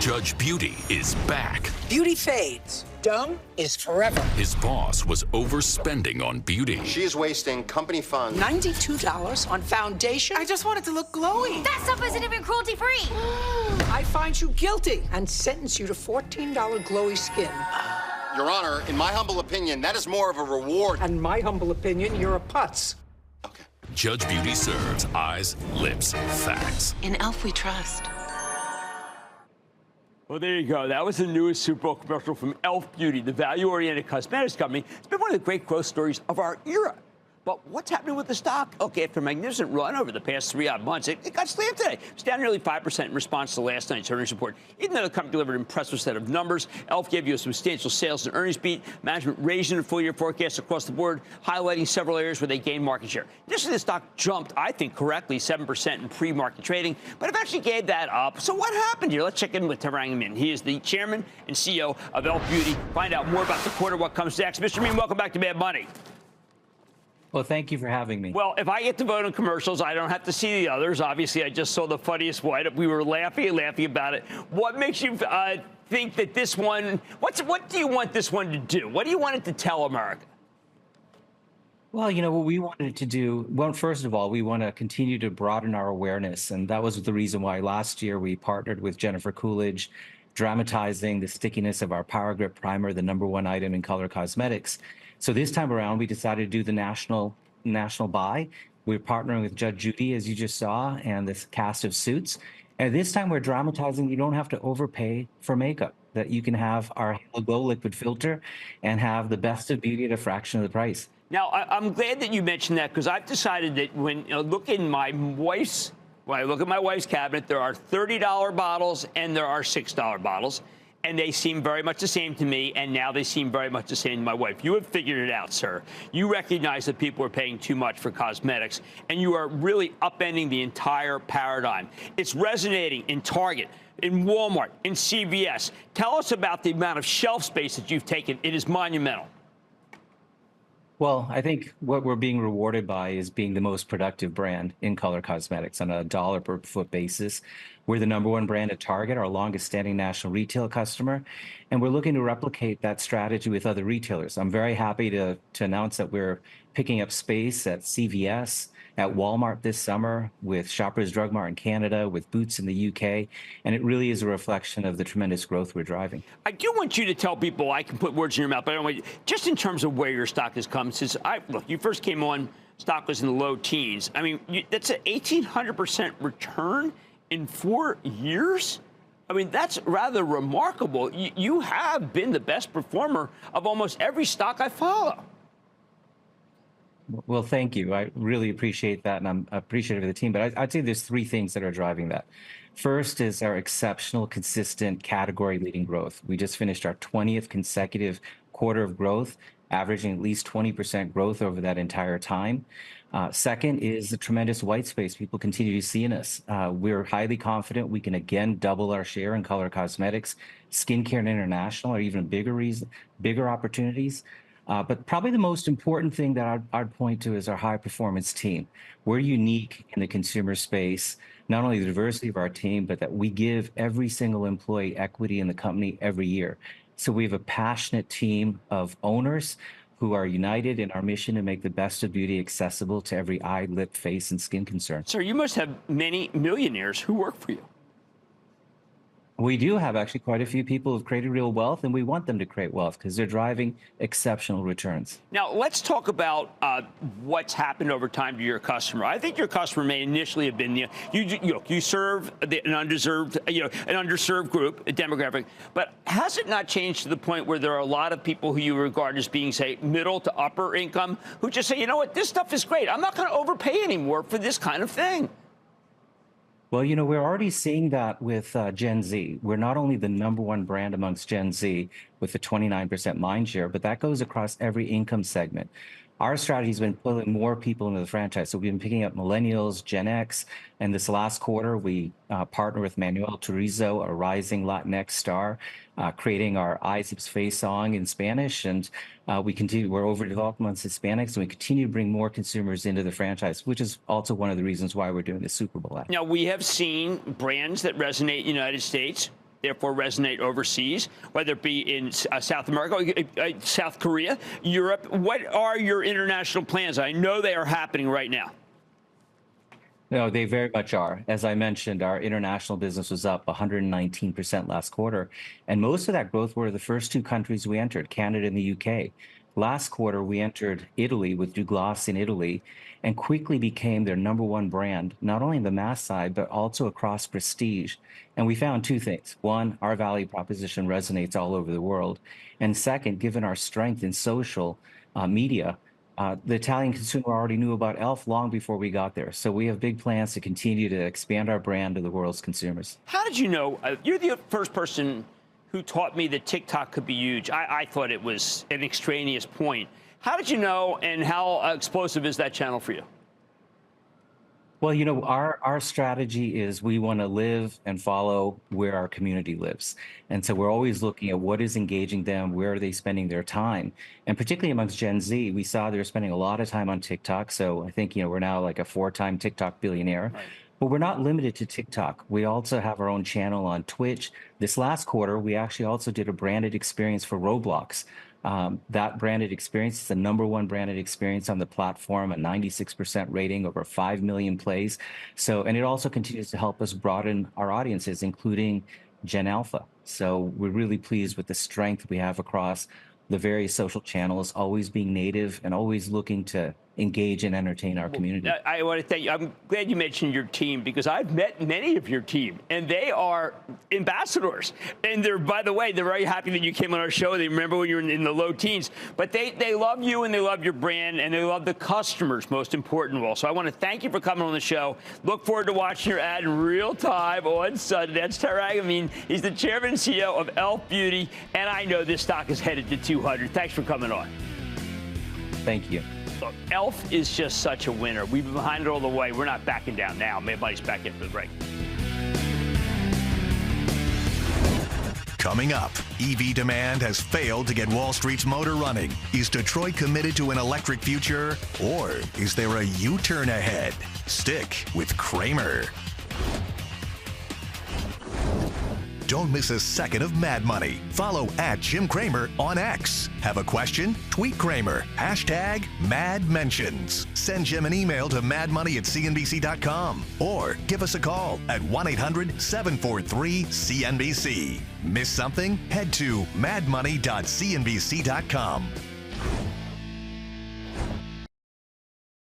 Judge Beauty is back. Beauty fades. Dumb is forever. His boss was overspending on beauty. She is wasting company funds. $92 on foundation? I just wanted to look glowy. That stuff isn't even cruelty-free. I find you guilty and sentence you to $14 glowy skin. Your Honor, in my humble opinion, that is more of a reward. And my humble opinion, you're a putz. Okay. Judge Beauty serves eyes, lips, facts. In E.L.F. we trust. Well, there you go. That was the newest Super Bowl commercial from E.L.F. Beauty, the value-oriented cosmetics company. It's been one of the great growth stories of our era. But what's happening with the stock? Okay, after a magnificent run over the past 3-odd months, it got slammed today. It's down nearly 5% in response to last night's earnings report. Even though the company delivered an impressive set of numbers, E.L.F. gave you a substantial sales and earnings beat. Management raising the full-year forecast across the board, highlighting several areas where they gained market share. Initially, the stock jumped, I think, correctly, 7% in pre-market trading, but eventually gave that up. So what happened here? Let's check in with Tarang Amin. He is the chairman and CEO of E.L.F. Beauty. Find out more about the quarter, what comes next. Mr. Amin, welcome back to Mad Money. Well, thank you for having me. Well, if I get to vote on commercials, I don't have to see the others. Obviously, I just saw the funniest one. We were laughing about it. What makes you think that this one, what do you want this one to do? What do you want it to tell America? Well, you know, what we wanted to do, well, first of all, we want to continue to broaden our awareness. And that was the reason why last year we partnered with Jennifer Coolidge, dramatizing the stickiness of our Power Grip Primer, the #1 item in color cosmetics. So this time around, we decided to do the national buy. We're partnering with Judge Judy, as you just saw, and this cast of suits. And this time we're dramatizing you don't have to overpay for makeup, that you can have our Halo Glow liquid filter and have the best of beauty at a fraction of the price. Now, I'm glad that you mentioned that, because I've decided that when I look at my wife's cabinet, there are $30 bottles and there are $6 bottles. And they seem very much the same to me, and now they seem very much the same to my wife. You have figured it out, sir. You recognize that people are paying too much for cosmetics, and you are really upending the entire paradigm. It's resonating in Target, in Walmart, in CVS. Tell us about the amount of shelf space that you've taken. It is monumental. Well, I think what we're being rewarded by is being the most productive brand in color cosmetics on a dollar per foot basis. We're the #1 brand at Target, our longest standing national retail customer, and we're looking to replicate that strategy with other retailers. I'm very happy to announce that we're picking up space at CVS, at Walmart this summer, with Shoppers Drug Mart in Canada, with Boots in the UK, and it really is a reflection of the tremendous growth we're driving. I do want you to tell people, I can put words in your mouth, but I don't want you, just in terms of where your stock has come since look, you first came on, stock was in the low teens. I mean, that's an 1,800% return in 4 years. I mean, that's rather remarkable. You have been the best performer of almost every stock I follow. Well, thank you. I really appreciate that, and I'm appreciative of the team. But I'd say there's 3 things that are driving that. First is our exceptional, consistent category-leading growth. We just finished our 20th consecutive quarter of growth, averaging at least 20% growth over that entire time. Second is the tremendous white space people continue to see in us. We're highly confident we can again double our share in color cosmetics. Skincare and international are even bigger opportunities. But probably the most important thing that I'd point to is our high-performance team. We're unique in the consumer space, not only the diversity of our team, but that we give every single employee equity in the company every year. So we have a passionate team of owners who are united in our mission to make the best of beauty accessible to every eye, lip, face, and skin concern. Sir, you must have many millionaires who work for you. We do have actually quite a few people who've created real wealth, and we want them to create wealth because they're driving exceptional returns. Now, let's talk about what's happened over time to your customer. I think your customer may initially have been you serve an underserved group, a demographic, but has it not changed to the point where there are a lot of people who you regard as being, say, middle to upper income, who just say, you know what, this stuff is great. I'm not going to overpay anymore for this kind of thing. Well, you know, we're already seeing that with Gen Z. We're not only the #1 brand amongst Gen Z with the 29% mind share, but that goes across every income segment. Our strategy has been pulling more people into the franchise. So we've been picking up millennials, Gen X, and this last quarter, we partnered with Manuel Turizo, a rising Latinx star, creating our Eyes, Lips, Face song in Spanish. And we're overdeveloped amongst Hispanics, and we continue to bring more consumers into the franchise, which is also one of the reasons why we're doing the Super Bowl ad. Now, we have seen brands that resonate in the United States therefore resonate overseas, whether it be in South America, South Korea, Europe. What are your international plans? I know they are happening right now. No, they very much are. As I mentioned, our international business was up 119% last quarter. And most of that growth were the first two countries we entered, Canada and the UK. Last quarter, we entered Italy with Douglas in Italy and quickly became their #1 brand, not only in the mass side, but also across prestige. And we found two things. One, our value proposition resonates all over the world. And second, given our strength in social media, the Italian consumer already knew about E.L.F. long before we got there. So we have big plans to continue to expand our brand to the world's consumers. How did you know? You're the first person who taught me that TikTok could be huge. I thought it was an extraneous point. How did you know, and how explosive is that channel for you? Well, you know, our strategy is we want to live and follow where our community lives. And so we're always looking at what is engaging them, where are they spending their time? And particularly amongst Gen Z, we saw they're spending a lot of time on TikTok. So I think, you know, we're now like a 4-time TikTok billionaire. Right. But we're not limited to TikTok. We also have our own channel on Twitch. This last quarter, we actually also did a branded experience for Roblox. That branded experience is the #1 branded experience on the platform, a 96% rating, over 5 million plays. So, and it also continues to help us broaden our audiences, including Gen Alpha. So we're really pleased with the strength we have across the various social channels, always being native and always looking to engage and entertain our community. I want to thank you. I'm glad you mentioned your team, because I've met many of your team, and they are ambassadors. And they're, by the way, they're very happy that you came on our show. They remember when you were in the low teens. But they love you, and they love your brand, and they love the customers, most important of all. So I want to thank you for coming on the show. Look forward to watching your ad in real time on Sunday. That's Tarang Amin. He's the chairman and CEO of E.L.F. Beauty, and I know this stock is headed to 200. Thanks for coming on. Thank you. Look, E.L.F. is just such a winner. We've been behind it all the way. We're not backing down now. Mad Money's back in for the break. Coming up, EV demand has failed to get Wall Street's motor running. Is Detroit committed to an electric future, or is there a U-turn ahead? Stick with Cramer. Don't miss a second of Mad Money. Follow @Jim Cramer on X. Have a question? Tweet Cramer. #MadMentions. Send Jim an email to madmoney@cnbc.com or give us a call at 1-800-743-CNBC. Miss something? Head to madmoney.cnbc.com.